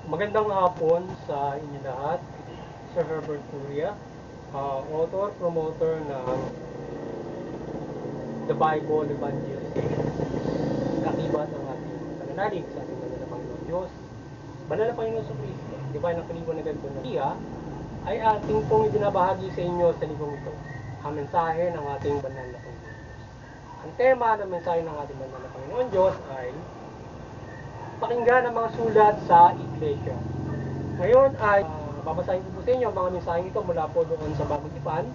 Magandang hapon sa inyo lahat. Sir Herbert Curia, author, promoter ng The Bible Evangelist. Kakibat ang ating pananalig sa ating banal na Panginoon Diyos. Banal na Panginoon sa Kristo, divine na kaliwanagan po na siya, ay ating pong ibinabahagi sa inyo sa libong ito. Ang mensahe ng ating banal na Panginoon Diyos. Ang tema ng mensahe ng ating banal na Panginoon Diyos ay pakinggan ang mga sulat sa Iglesia. Ngayon ay babasahin ko po sa inyo ang mga mensaheng ito mula po doon sa Bagong Tipan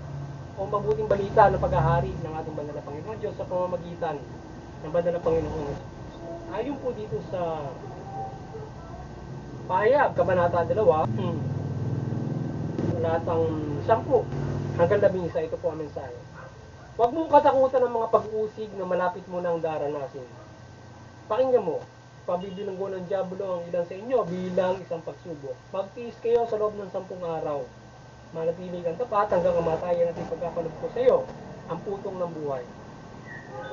o mabuting balita ng paghahari ng ating banal na Panginoon Diyos sa pamamagitan ng banal na Panginoon. Ayon po dito sa Pahayag, Kabanata 2, talatang 10 hanggang 11, ito po ang mensahe. Huwag mong katakutan ng mga pag-uusig na malapit mo nang daranasin. Pakinggan mo, pabibilanggo ng diablo ang ilan sa inyo bilang isang pagsubok. Magtiis kayo sa loob ng 10 araw. Manatili kang tapat hanggang kamatayan at ipagkakalob ko sa iyo ang putong ng buhay.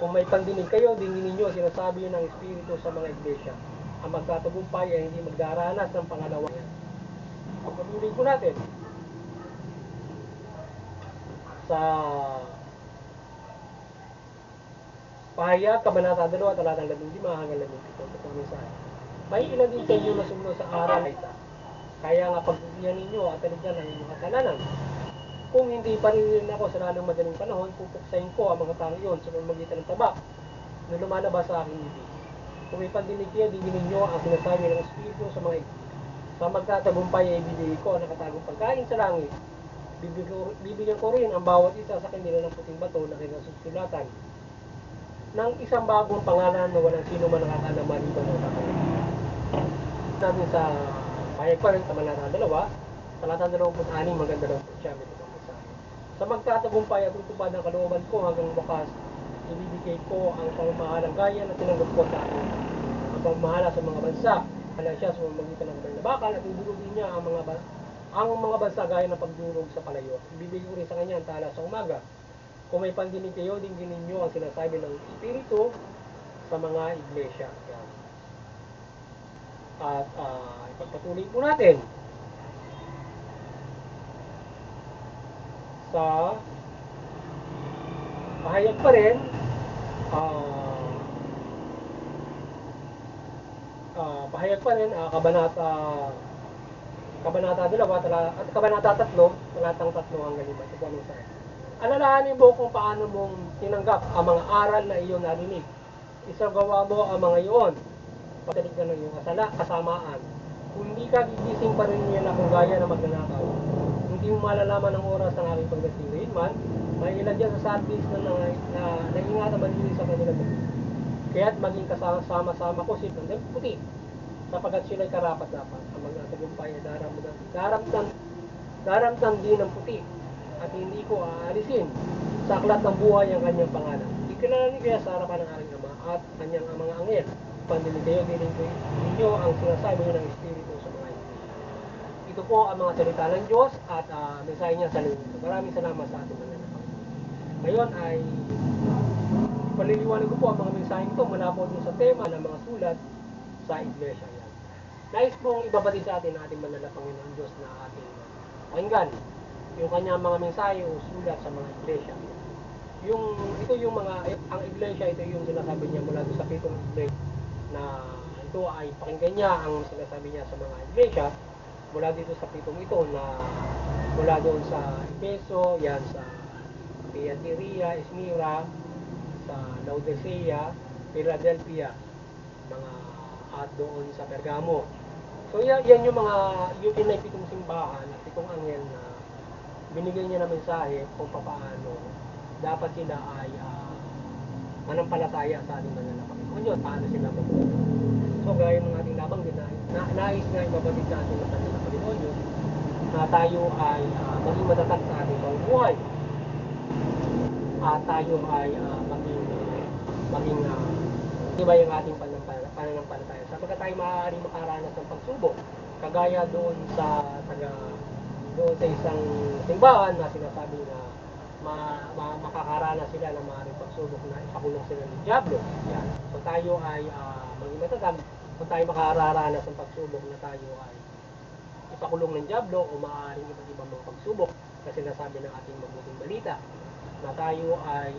Kung may pandinig kayo, dinginin niyo ang sinasabi ng Espiritu sa mga iglesia. Ang magtatagumpay ay hindi magdaranas ng pangalawa. Pagpatuloy po natin sa Pahayag, Kabanata 2, talatang 15 hanggang 17. Ito po ang mensahe. May ilan din sa inyo na sumunod sa aral na ito. Kaya nga pagbutihan ninyo at taligyan ang inyong kasalanan. Kung hindi paninilin ako sa lalong madaling panahon, pupuksain ko ang mga tao iyon sa pamamagitan ng tabak na lumalabas sa aking ibig. Kung may pandinig kayo, dinginin ninyo ang sinasabi ng Espiritu sa mga iglesia. Sa magtatagumpay ay ibibigay ko ang nakatagong pagkain sa langit. Bibigyan ko rin ang bawat isa sa kanila ng puting bato na kinasusulatan ng isang bagong pangalan na walang sino man nakakaalam maliban ng Tatay. Natin sa Pahayag pa rin, Kabanata 2, talatang 26 hanggang 29. Sa magtatagumpay at tutupad ng kalooban ko hanggang wakas, ibibigay ko ang pamamahalang gaya na tinanggap ko sa akin. Ang pamamahala sa mga bansa, hala siya sa pamamagitan ng banal na bakal at idurugin niya ang mga bansa gaya ng pagdurog sa palayo. Ibibigay ko rin sa kanya ang tala sa umaga. Kung may pandinig kayo, dingginin niyo ang sinasabi ng Espiritu sa mga iglesia. Yan. At ipagpatuloy po natin sa Pahayag pa rin, Pahayag pa rin, Kabanata 2, at Kabanata 3, talatang 3 hanggang 5. Ito po ang mensahe. Alalahanin mo kung paano mong tinanggap ang mga aral na iyon narinig. Isagawa mo ang mga iyon. Pagdating ka ng iyong kasamaan. Kung hindi ka gigising pa rin niya kung gaya na magnanakaw, hindi mo malalaman ang oras ng aking pagdating. Ngayon man, may ilan dyan sa Sardis na naingat ang malinis sa kanilang buhay. Kaya't maging kasama-sama ko si ng puti, sapagkat sila'y karapat-dapat. Ang magtatagumpay ay daramdam din ng puti, at hindi ko aalisin sa aklat ng buhay ang kanyang pangalan. Ikilala kaya sa harapan ng aking ama at kanyang mga anghel. Pandinig kayo, ninyo ang sinasabi ng Espiritu sa mga iglesia. Ito po ang mga salita ng Diyos at mensahe niya sa linggo. Maraming salamat sa ating mga nakakita. Ngayon ay paliliwanag ko po ang mga mensahe ito mula po sa tema ng mga sulat sa iglesia. Yan. Nais pong ibabati sa atin ang ating banal na Panginoon Diyos na ating pakinggan yung kanyang mga mensahe o sulat sa mga iglesia. Ito yung ang iglesia, ito yung sinasabi niya mula doon sa 7 iglesia na ito ay pakinggan niya ang sinasabi niya sa mga iglesia mula dito sa 7 ito na mula doon sa Efeso, yan sa Thyatira, Smyrna, sa Laodicea, Philadelphia, at doon sa Pergamo. So yan yung yung pinay 7 simbahan at 7 anghel na binigay niya na mensahe kung paano dapat sila ay manampalataya sa ating banal na Panginoon Diyos, paano sila mabuhay. So gaya ng ating nabanggit na nais nga ibabatid sa ating banal na Panginoon Diyos na tayo ay maging matatag sa ating pamumuhay at tayo ay maging tibay ang ating pananampalataya sapagkat tayo maaaring makaranas ng pagsubok kagaya doon sa isang simbahan na sinasabi na makakaranas sila ng maaaring pagsubok na ipakulong sila ng diablo. Yan. So tayo ay maging matatag kung tayo makararanas ng pagsubok na tayo ay ipakulong ng dyablo o maaaring iba't ibang mga pagsubok na sinasabi ng ating mabuting balita na tayo ay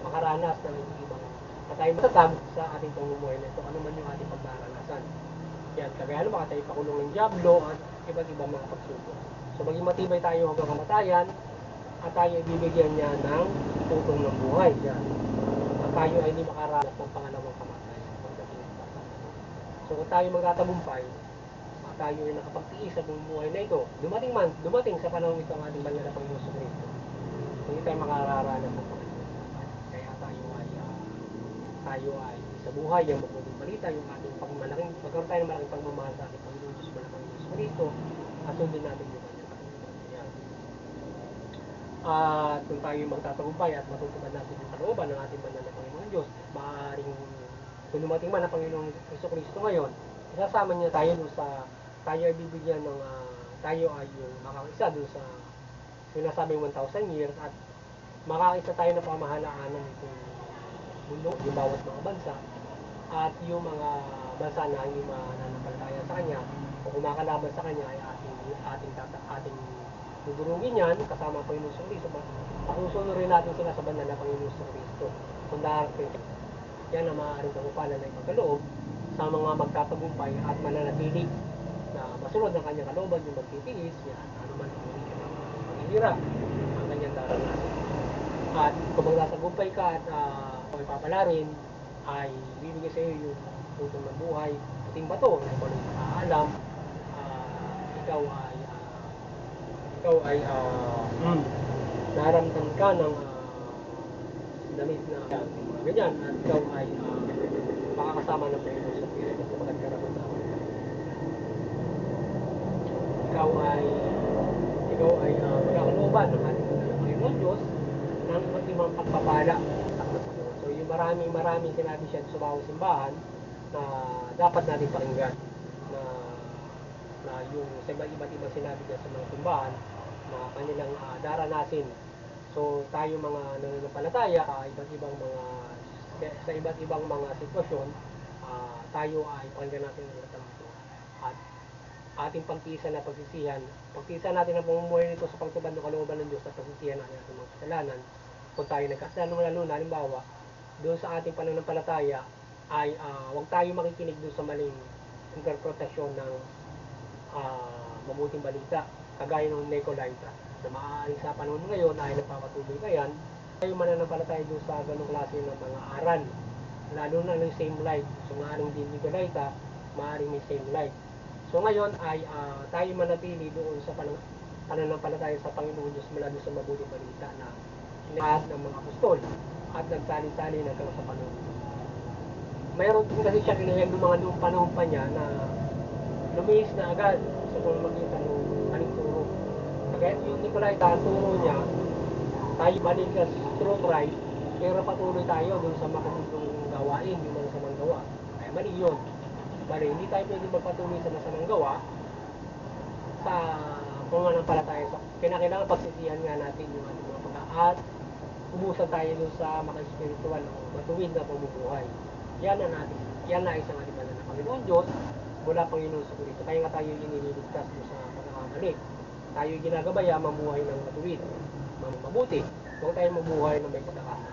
makaranas ng ibang na tayo matatag sa ating pamumuhay na ito, ano man yung ating pagdaranasan. Yan, kagaya naman tayo ipakulong ng dyablo at iba't ibang mga pagsubok. So maging matibay tayo hanggang kamatayan at tayo ibibigyan niya ng tutong ng buhay. Yan. At tayo ay hindi makaranas ng pangalawang kamatayan pagdating ng bata. So kung tayo magtatagumpay, tayo ay nakapagtiis sa bumuhay na ito, dumating sa panahon ito ang ating banal na Panginoon sa Kristo. Hindi tayo makararanas ng Panginoon. Kaya tayo ay sa buhay, yung mabuting balita, yung ating pagkaroon tayo ng malaking pagmamahal sa ating Panginoon Diyos, banal Panginoon sa Kristo, at sundin natin yung kanyang kalooban. At kung tayo magtatagumpay at matutupad natin yung kalooban ng ating banal na Panginoon Diyos, maaaring kung dumating man ang Panginoong Kristo ngayon, isasama niya tayo sa tayo ay bibigyan ng tayo ay yung makakaisa doon sa sinasabing 1,000 years at makakaisa tayo ng pamahalaan ng itong mundo, yung bawat mga bansa at yung mga bansa na hindi mananampalataya sa kanya o kumakalaban sa kanya ay ating dudurugin yan kasama ang Panginoon sa Kristo. Patusunurin natin sila sa banal na Panginoon sa Kristo. Kung darating yan ang maaaring kagupalan na ipagkaloob sa mga magtatagumpay at mananatili na masunod ng kanyang kalooban, yung magtitiis, yan, ano man ang paghihirap, ang kanyang daranasan. At kung magtatagumpay ka at kung ipapalarin, ay bibigay sa iyo yung tutong ng buhay, puting bato, na kung ano nakaalam, ikaw ay naramdaman ka ng damit na mga ganyan, at ikaw ay makakasama ng Panginoon sa Pilipinas sa pagkaraman sa akin. Ikaw ay magkakalooban ng ating Panginoon Diyos ng iba't ibang pagpapala. So yung maraming sinabi siya sa bawat simbahan na dapat natin pakinggan na yung sa iba't ibang sinabi niya sa mga simbahan na kanilang daranasin. So tayo mga nananampalataya sa iba't ibang mga sitwasyon, tayo ay pakinggan natin ang lahat ito at ating pagtiisan natin ang pamumuhay nito sa pagtupad ng kalooban ng Diyos at pagsisihan natin ang mga kasalanan. Kung tayo nagkasalanan lalo na, halimbawa, doon sa ating pananampalataya ay huwag tayo makikinig doon sa maling interpretasyon ng mabuting balita, kagaya ng Nicolaita, na maaaring sa panahon ngayon ay nagpapatuloy ka yan, tayo mananampalataya doon sa ganong klase ng mga aral, lalo na ng same light. So maaaring din Nicolaita, maaaring may same light. So ngayon ay tayo manatili doon sa pananampalataya sa Panginoon Diyos mula doon sa mabuting balita na lahat ng mga apostol at nagsali-sali na sa panahon. Mayroon din kasi siya kinayag ng mga noong panahon pa niya na lumihis na agad sa pamamagitan ng aling turo. Kaya yung Nicolaita, ang turo niya, tayo balik sa true Christ, pero patuloy tayo doon sa makabutong gawain, yung mga samang gawa. Ay mali yun. Bali, hindi tayo pwede magpatuloy sa masamang gawa sa pananampalataya. Kinakailangan pagsisihan nga natin yung ating mga pagkaat, ubusan tayo doon sa maka-spiritual o matuwid na pamumuhay. Yan na isang ating banal na Panginoon Diyos mula Panginoon sa Kristo. Kaya nga tayo iniligtas doon sa pagkakamali. Tayo ginagabaya mamuhay ng matuwid, mabuti. Huwag tayo mamuhay ng may pagkakamali.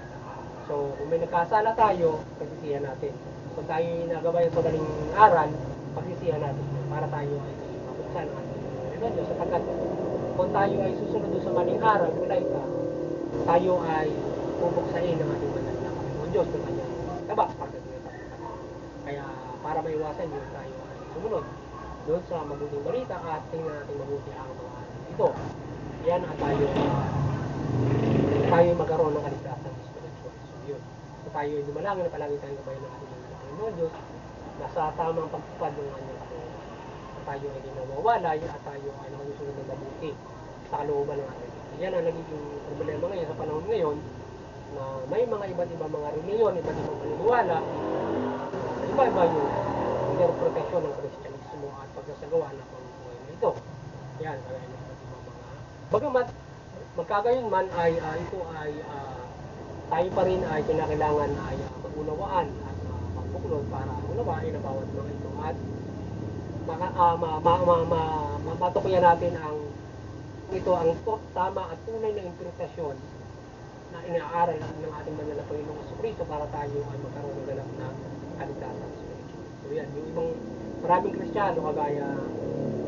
So, kung may nagkasala tayo, pagsisihan natin. Kung tayo nagabayan sa maling aral, pagsisihan natin para tayo ay mapuksan ang ating Panginoon Diyos. Sapagkat kung tayo ay susunod sa maling aral, tayo ay pupuksain ng ating banal na Panginoon Diyos ng kanyang tabak pagdating ng pagkakamali. Kaya para maiwasan yun, tayo ay sumunod doon sa mabuting balita at tingnan natin mabuti ang mga aral ito. Yan at tayo magkaroon ng kaligtasan spiritual. So yun. So tayo ay dumalangin na palagi tayong gabayan ng ating Panginoon Diyos na sa tamang pagtupad ng kanyang kalooban. At tayo ay di nawawalay at tayo ay nakagusunod ng mabuti sa kalooban ng ating. Yan ang nagiging problema ngayon sa panahon ngayon na may mga iba't ibang mga reliyon, iba't ibang paniniwala, iba-iba yung interpretasyon ng Kristyanismo at pagsasagawa ng pamumuhay na ito. Yan, kaya ng iba't ibang mga bagamat magkagayon man ay ito ay tayo pa rin ay kinakailangan ay mag-unawaan at sumusunod para unawain ang bawat mga ito at matukuyan natin ang ito ang tama at tunay na interpretasyon na inaaral ng ating banal na Panginoong Jesucristo para tayo ay magkaroon ng ganap na kaligtasan spiritual. So yan, yung ibang maraming Kristiyano kagaya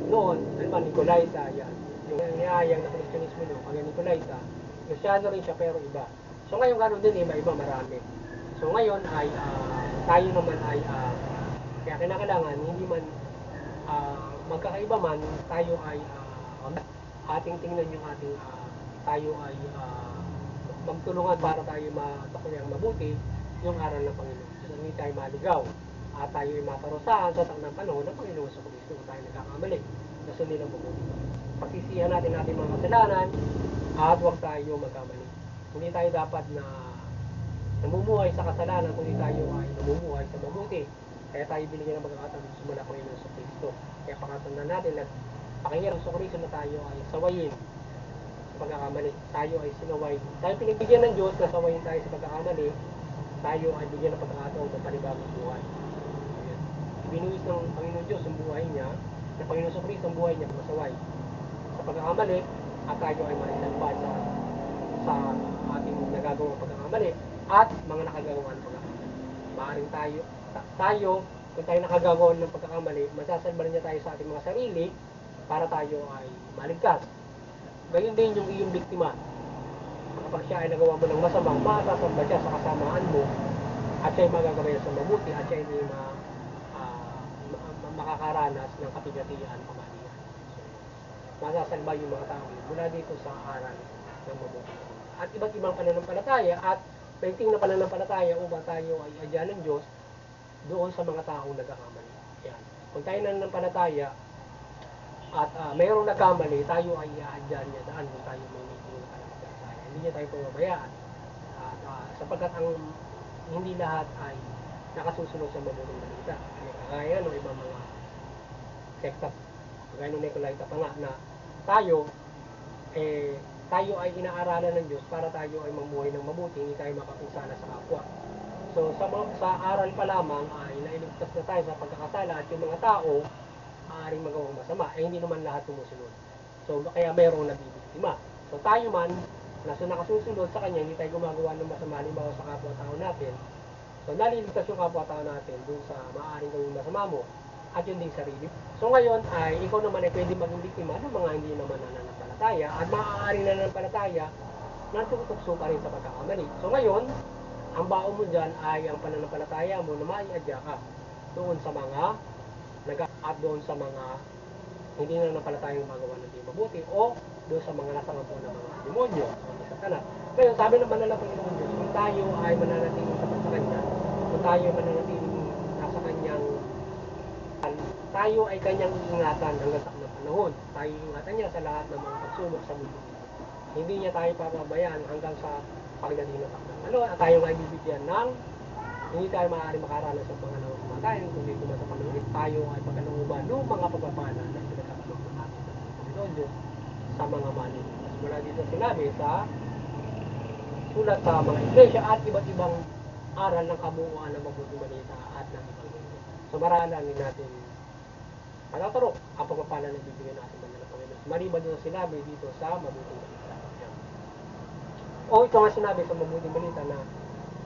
noon, ano ba, Nicolaita, yan. Yung niyayang na Kristyanismo noon, kagaya Nicolaita, Kristiyano rin siya pero iba. So ngayon ganoon din, iba-iba marami. So ngayon ay tayo naman ay kaya kinakailangan hindi man magkakaiba man, tayo ay ating tingnan yung ating tayo ay magtulungan para tayo matukulang mabuti yung aral ng Panginoon. So, hindi tayo maligaw at tayo ay maparusahan sa takdang panahon ng Panginoon sa Kristo kung tayo nagkakamali. Nasundin ang mabuti. Pagsisihan natin ating mga kasalanan at huwag tayo magkamali. Hindi tayo dapat na namumuhay sa kasalanan kundi tayo ay namumuhay sa mabuti. Kaya tayo binigyan ng pagkakataon sumula Panginoon sa Kristo. Kaya pakatandaan natin at pakinggan sa Kristo na tayo ay sawayin sa pagkakamali. Tayo ay sinaway. Tayo pinagbigyan ng Diyos na sawayin tayo sa pagkakamali. Tayo ay bigyan ng pagkakataon ng panibagong buhay. Ayan. Binuwis ng Panginoon Diyos ang buhay niya, ng Panginoon sa Kristo ang buhay niya masaway sa pagkakamali at tayo ay maisalbad sa ating nagagawang pagkakamali at mga nakagawa ng pagkakamali. Maaaring tayo, kung tayo nakagawa ng pagkakamali, masasalba niya tayo sa ating mga sarili para tayo ay maligtas. Gayon din yung iyong biktima. Kapag siya ay nagawa mo ng masama, masasamba siya sa kasamaan mo at siya ay magagabayan sa mabuti at siya ay hindi makakaranas ng kapigatian o kamalian. So, masasalba yung mga tao mula dito sa aral ng mabuti. At iba't ibang pananampalataya at painting na pananampalataya upang tayo ay adyan ng Diyos doon sa mga taong nagkakamali. Yan. Kung tayo nananampalataya at mayroong nagkamali, tayo ay iadyan niya daan kung tayo may medyo na pananampalataya. Hindi niya tayo pababayaan. At sapagkat ang hindi lahat ay nakasusunod sa mabuting balita. Kaya ng ibang mga sekta, kagaya ng Nicolaita pa nga na tayo ay inaaralan ng Diyos para tayo ay mamuhay ng mabuti, hindi tayo makapinsala sa kapwa. So sa aral pa lamang ay nailigtas na tayo sa pagkakasala at yung mga tao maaaring magawang masama, hindi naman lahat tumusunod. So kaya mayroong nabibiktima. So tayo man, na nakasusunod sa Kanya, hindi tayo gumagawa ng masama, halimbawa sa kapwa-tao natin. So naliligtas yung kapwa-tao natin dun sa maaaring gawing masama mo at yun din sarili. So ngayon ay ikaw naman ay pwede maging biktima ng mga hindi naman nananampalataya at maaaring nananampalataya na tutukso pa rin sa pagkakamali. So ngayon, ang baon mo dyan ay ang pananampalataya mo na maiadya ka doon sa mga at doon sa mga hindi nananampalatayang magawa ng di mabuti o doon sa mga nasangapo ng mga demonyo o mga satanas. Ngayon, sabi ng banal na Panginoon Diyos, kung tayo ay mananatiling tapat sa Kanya, kung tayo ay mananatiling nasa Kanyang tayo ay Kanyang ingatan hanggang sa ng panahon. Tayo ingatan niya sa lahat ng mga pagsubok sa mundo. Hindi niya tayo papabayaan hanggang sa pagdating ng pagkakalon at tayo ay bibigyan ng hindi tayo maaari makaranas sa pangalawang kamatayan kundi kung sa panahon tayo ay pagkalooban ng mga pagpapala na pinagkakaloob ng ating Panginoon Diyos sa mga manilitas. Mula dito sinabi sa sulat sa mga iglesia at iba't ibang aral ng kabuuan ng mabuting balita at ng Ebanghelyo. So maralanin natin patatarok ang pagpapala na bibigyan natin ng Panginoon. Maliban doon sinabi dito sa mabuting balita. O ito nga sinabi sa mabuting balita na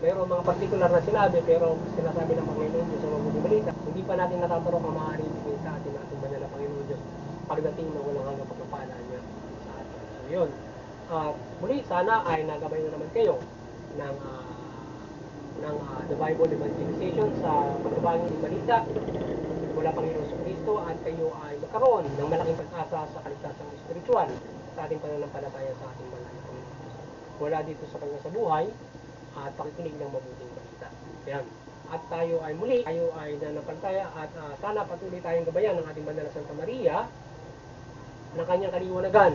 mayroong mga partikular na sinabi pero sinasabi ng Panginoon Diyos sa mabuting balita, hindi pa natin natatarok ang maaaring bigay sa atin ating banal na Panginoon Diyos pagdating na walang hanggang pagpapala niya sa atin. So yun. Muli, sana ay nagabay na naman kayo ng The Bible Evangelization sa pagbabagong balita mula Panginoon sa Kristo at kayo ay magkaroon ng malaking pag-asa sa kaligtasang espiritual sa ating pananampalataya sa ating banal na Panginoon Diyos. Wala dito sa kanya sa buhay at pakikinig ng mabuting balita. Yan. At tayo ay muli, tayo ay nananampalataya at sana patuloy tayong gabayan ng ating banal na Santa Maria ng kanyang kaliwanagan.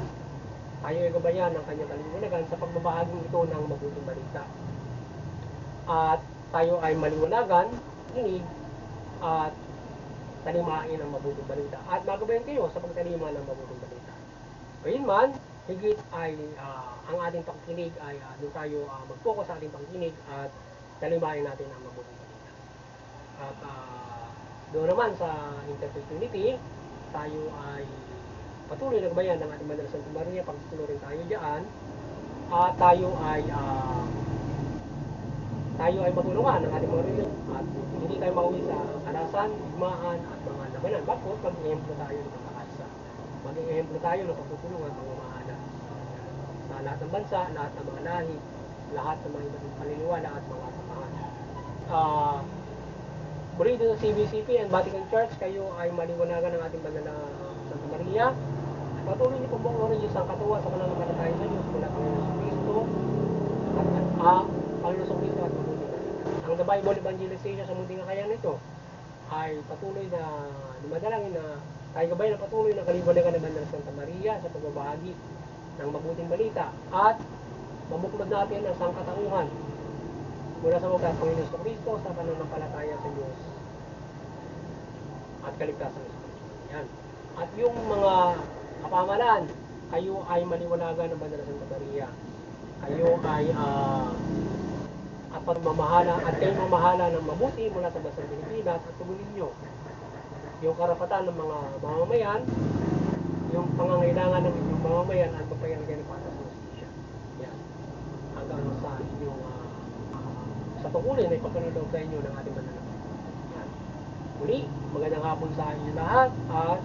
Tayo ay gabayan ng kanyang kaliwanagan sa pagbabahagi ito ng mabuting balita. At tayo ay maliwanagan, kinig, at talimain ang mabuting balita. At magabayan kayo sa pagtalima ng mabuting balita. Gayunman, higit ay ang ating pakikinig ay doon tayo mag-focus sa ating pakikinig at talimain natin ang mabuting balita. At doon naman sa Interfaith Unity, tayo ay patuloy na gabayan ng ating Banal na Santa Maria, pagtutulong rin tayo diyan. At tayo ay matulungan ng ating mga reliyon at hindi tayo mauwi sa karasan, digmaan at mga labanan. Bakit? Mag-ehemplo tayo ng pagkakaisa. Mag-ehemplo tayo ng pagtutulungan at pagmamahala sa lahat ng bansa, lahat ng mga lahi, lahat ng mga ibang paniniwala at mga samahan. Muli dito sa CBCP and Vatican Church, kayo ay maliwanagan ng ating Banal na Santa Maria. Patuloy niyo pagbuorin Diyos ang katuwa sa kanang nakalatayan sa Diyos mula Panginoon Kristo at Panginoon Kristo at mabuting balita. Ang The Bible Evangelization sa munting kakayan nito ay patuloy na dumadalangin na tayo gabay na patuloy na kaliwanagan ng Banal na Santa Maria sa pagbabahagi ng mabuting balita at mabuklod natin ang sangkatauhan mula sa mga Panginoon Kristo sa pananampalataya sa Diyos at kaligtasan sa Panginoon. Yan. At yung mga kapamalan, kayo ay maliwanagan ng Banal na Santa Maria. Kayo ay at pagmamahala at kayo mamahala ng mabuti mula sa bansang Pilipinas at tugunin nyo yung karapatan ng mga mamamayan, yung pangangailangan ng inyong mamamayan at magpayalagay ng patas ng justisya. Yan. Hanggang sa inyong sa tungkulin ay pagkalulog sa inyo ng ating Banal na Santa Maria. Yan. Muli, magandang hapon sa inyo lahat at